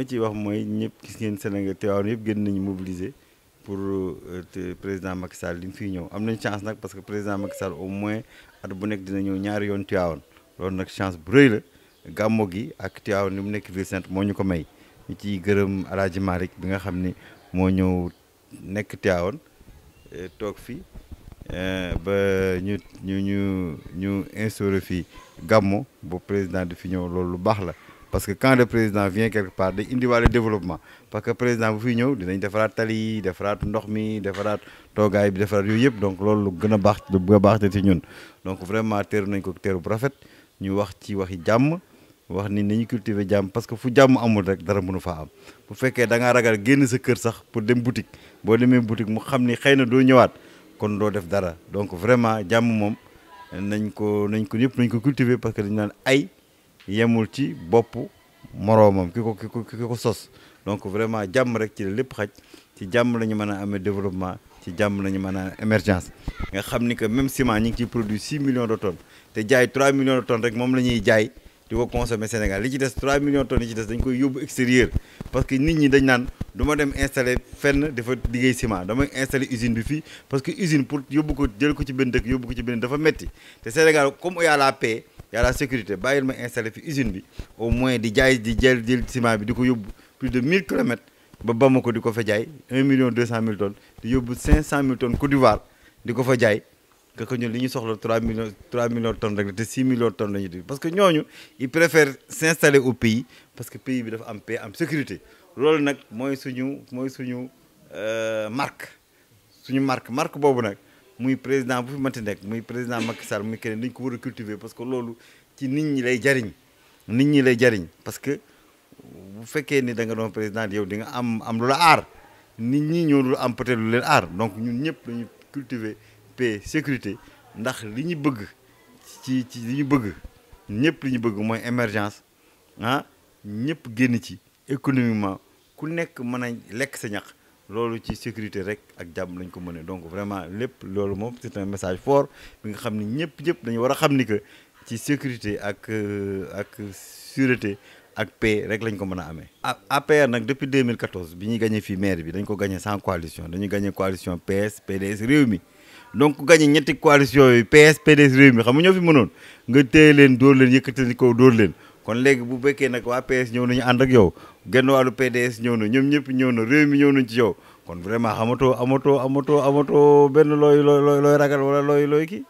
li ci wax mooy ñëpp gis ngeen Sénégal Tivaouane yëpp gën nañu mobiliser pour président Macky Sall li mu fiy ñëw am nañ chance nag parce que président Macky Sall au moins at bu nekk dina ñëw ñaari yoon Tivaouane loolu nag chance bu rëy la gàmmo gi ak Tivaouane ni mu nekk ville sainte moo ñu ko may ñu ciy gërëm El Hadj Malick bi nga xam ni moo ñëw nekk Tivaouane toog fi ba ñu instauré fii gàmmo bu président di fi ñëw loolu lu baax la. Parce que quand le président vient quelque part day indiwaale développement parce que président bu fiy ñëw dinañ defaraat tali yi defaraat ndox mi defaraat toogaay bi defaraat yooyu yëpp donc loolu lu gën a baax te ci ñun donc vraiment teeru nañ ko teeru bu rafet ñu wax ci waxi jàmm wax ni nañu cultiver jàmm parce que fu jàmm amul rek dara mënu faa am bu fekkee da ngaa ragal génn sa kër sax pour dem boutique boo demee boutique mu xam ni xëy na doo ñëwaat kon doo def dara donc vraiment jàmm moom nañ ko ñëpp nañ ko cultiver parce que dañu naan ay yemul ci bopp moroomam ki ko sos donc vraiment jàmm rek ci la lépp xaj ci jàmm la ñu mën a amee développement ci jàmm la ñu mën a émergence nga xam ni que même ciment ñi ngi ciy produit 6 millions de tonnes te jaay 3 millions de tonnes rek moom la ñuy jaay di ko consommer Sénégal li ci des 3 millions de tonnes yi ci des dañ koy yóbbu extérieur parce que nit ñi dañ naan du ma dem installer fenn dafa liggéey ciment damay installer usine bi fii parce que usine pour yóbbu ko jël ko ci benn dëkk yóbbu ko ci benn dafa metti te Sénégal comme y a la paix y a la sécurité bàyyil ma installé fi usine bi au moins di jaay di jël ciment bi di ko yóbbu plus de 1000 kilomètres ba Bamako di ko fa jaay 1 million 200 mille tonnes di yóbbu 500 mille tonnes Côte d'Ivoire di ko fa jaay que ñun li ñu soxla 3 millions de tonnes rek te 6 millions de tonnes la ñu di parce que ñooñu ils préfèrent s'installer au pays parce que pays bi dafa am paix am sécurité loolu nag mooy suñu marque boobu nag muy président bu fi mënti nekk muy président Macky Sall muy keneen dañ ko war a cultiver parce que loolu ci nit ñi lay jariñ parce que bu fekkee ni da nga doon président yow di nga am lu la aar nit ñi ñoo lu am peut-être lu leen aar donc ñun ñëpp dañu cultiver paix sécurité ndax li ñu bëgg ci li ñu bëgg ñëpp li ñu bëgg mooy émergence ñëpp génn ci économiquement ku nekk mën a lekk sa ñax loolu ci sécurité rek ak jàmm lañ ko mënee donc vraiment lépp loolu moom c'est un message fort bi nga xam ni ñëpp dañu war a xam ni que ci sécurité ak sûreté ak paix rek lañ ko mën a amee. APR nag depuis 2014 bi ñuy gagné fii maire bi dañ ko gagné sans coalition dañu gagné coalition PS PDS Rewmi donc gagné ñetti coalition yooyu PS PDS Rewmi xam nga ñoo fi mënoon nga téye leen dóor leen yëkkati ko dóor leen. kon léegi bu fekkee nag waa PS ñëw nañu ànd ak yow genn wàllu PDS ñëw na ñoom ñëpp ñëw na Rewmi ñëw nañ ci yow kon vraiment amatoo benn looy ragal wala looy kii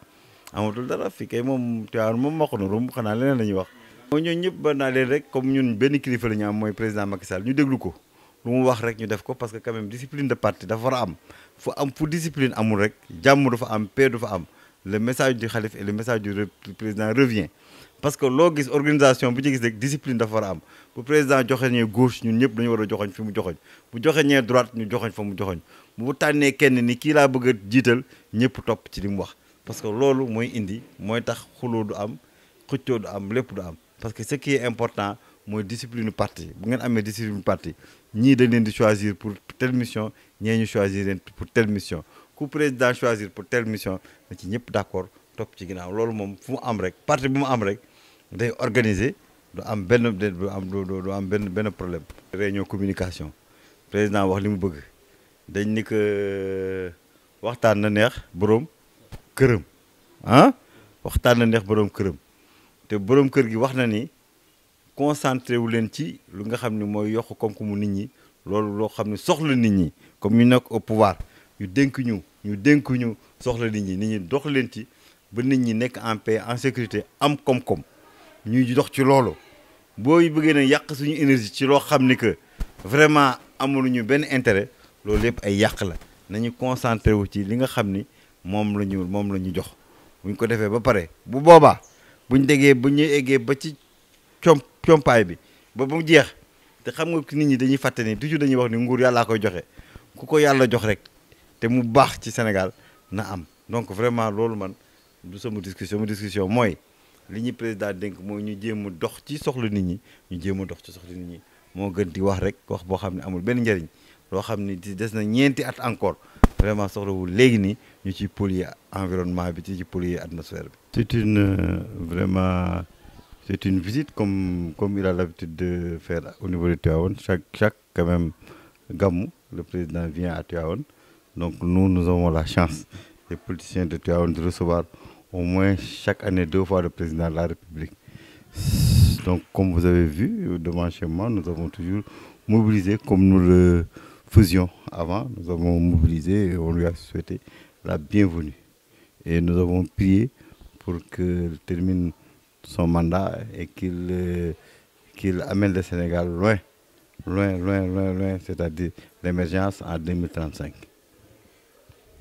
amatul dara fii kay moom Tivaouane moom maq na rum xanaa leneen la ñuy wax. mooy ñooñu ñëpp ba naa leen rek comme ñun benn kilifa la ñu am mooy président Macky Sall ñu déglu ko lu mu wax rek ñu def ko parce que quand même discipline de parti dafa war a am fu discipline amul rek jàmm du fa am paix du fa am le message du khalife et le message du président revient. parce que loo gis organisation bu ci gis rek discipline dafa war a am bu président joxeñee gauche ñun ñëpp dañu war a joxoñ fi mu joxoñ bu joxeñee droite ñu joxoñ fa mu joxoñ bu tànnee kenn ni kii laa bëgg a jiital ñëpp topp ci li mu wax parce que loolu mooy indi mooy tax xuloo du am xëccoo du am lépp du am parce que ce qui est important mooy discipline parti bu ngeen amee discipline parti ñii dañ leen di choisir pour telle mission ñee ñu choisir leen pour telle mission ku président choisir pour telle mission na ci ñëpp d'accord topp ci ginnaaw loolu moom fu mu am rek parti bu mu am rek day organiser du am benn problème. réunion communication président wax li mu bëgg dañ ni que waxtaan na neex boroom këram waxtaan na neex boroom këram te boroom kër gi wax na ni concentré wu leen ci lu nga xam ne mooy yokk koom-koomu nit ñi loolu loo xam ne soxla nit ñi comme ñu nekk au pouvoir ñu dénk ñu soxla nit ñi dox leen ci ba nit ñi nekk en paix en sécurité am koom-koom. ñuy dox ci loolu booy bëggee na yàq suñu énergie ci loo xam ni que vraiment amuluñu benn intérêt loolu lépp ay yàq la nañu concentré wu ci li nga xam ni moom la ñu jox buñ ko defee ba pare bu boobaa bu ñu eggee ba ci compaay bi ba mu jeex te xam nga nit ñi dañuy fàtte ni toujours dañuy wax ni nguur yàllaa koy joxe ku ko yàlla jox rek te mu baax ci Sénégal na am donc vraiment loolu man du sama discussion mooy li ñu président dénk mooy ñu jéem a dox ci soxla nit ñi moo gën di wax rek wax boo xam ne amul benn njëriñ loo xam ni des na ñeenti at encore vraiment soxlawul léegi nii ñu ci polluer environnement bi ci polluer atmosphère bi. c'est une vraiment C'est une visite comme il a l'habitude de faire au niveau de Tivaouane. Chaque quand même, Gamou, le président vient à Tivaouane. Donc nous avons la chance, les politiciens de Tivaouane, de recevoir au moins chaque année 2 fois le président de la République. Donc comme vous avez vu devant chez moi, nous avons toujours mobilisé comme nous le faisions avant. Nous avons mobilisé et on lui a souhaité la bienvenue. Et nous avons prié pour qu'il termine son mandat et qu'il amène le Sénégal loin, c'est-à-dire l'émergence en 2035.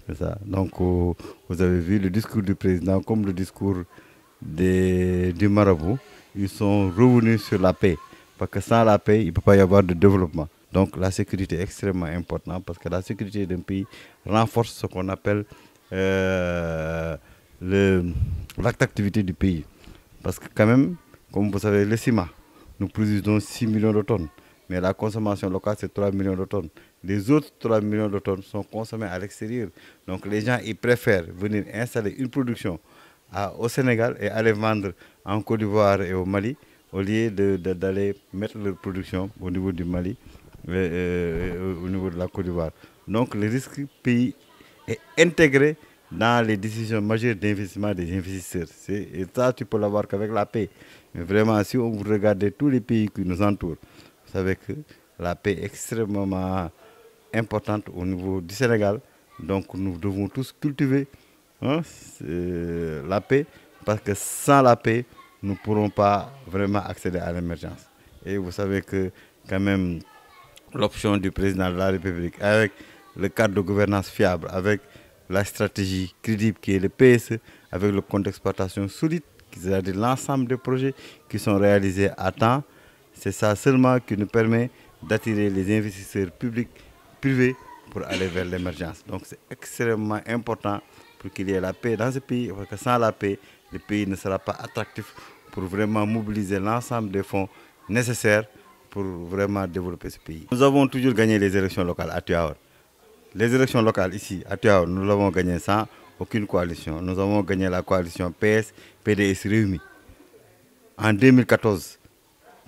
C'est ça. Donc vous avez vu le discours du président comme le discours du marabout. Ils sont revenus sur la paix. Parce que sans la paix, il ne peut pas y avoir de développement. Donc la sécurité est extrêmement importante parce que la sécurité d'un pays renforce ce qu'on appelle l'attractivité du pays. Parce que quand même, comme vous savez, le ciment, nous produisons 6 millions de tonnes. Mais la consommation locale, c'est 3 millions de tonnes. Les autres 3 millions de tonnes sont consommées à l'extérieur. Donc les gens, ils préfèrent venir installer une production au Sénégal et aller vendre en Côte d'Ivoire et au Mali, au lieu d'aller mettre leur production au niveau du Mali, au niveau de la Côte d'Ivoire. Donc le risque pays est intégré dans les décisions majeures d'investissement des investisseurs. Et ça, tu peux l'avoir qu'avec la paix. Mais vraiment, si on regarde tous les pays qui nous entourent, vous savez que la paix est extrêmement importante au niveau du Sénégal. Donc nous devons tous cultiver la paix, parce que sans la paix, nous ne pourrons pas vraiment accéder à l'émergence. Et vous savez que quand même l'option du président de la République, avec le cadre de gouvernance fiable, avec la stratégie crédible qui est le PSE, avec le compte d'exploitation solide, c'est-à-dire l'ensemble des projets qui sont réalisés à temps, c'est ça seulement qui nous permet d'attirer les investisseurs publics, privés, pour aller vers l'émergence. Donc c'est extrêmement important pour qu'il y ait la paix dans ce pays, parce que sans la paix, le pays ne sera pas attractif pour vraiment mobiliser l'ensemble des fonds nécessaires pour vraiment développer ce pays. Nous avons toujours gagné les élections locales à Tivaouane. Les élections locales ici à Tivaouane, nous l'avons gagné sans aucune coalition. Nous avons gagné la coalition PS, PDS réunis. En 2014,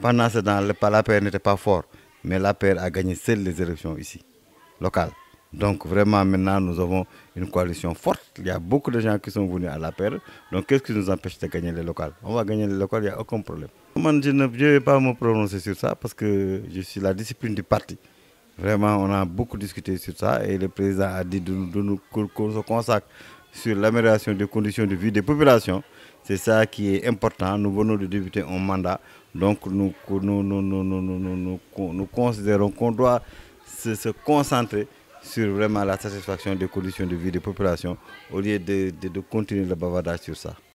pendant ce temps, l'APR n'était pas fort, mais l'APR a gagné seules les élections ici, locales. Donc vraiment maintenant nous avons une coalition forte. Il y a beaucoup de gens qui sont venus à l'APR. Donc qu'est-ce qui nous empêche de gagner les locales? On va gagner les locales, il n'y a aucun problème. Moi, je ne vais pas me prononcer sur ça parce que je suis la discipline du parti. Vraiment, on a beaucoup discuté sur ça et le président a dit qu'on se consacre sur l'amélioration des conditions de vie des populations. C'est ça qui est important. Nous venons de débuter un mandat. Donc nous considérons qu'on doit se concentrer sur vraiment la satisfaction des conditions de vie des populations au lieu de continuer le bavardage sur ça.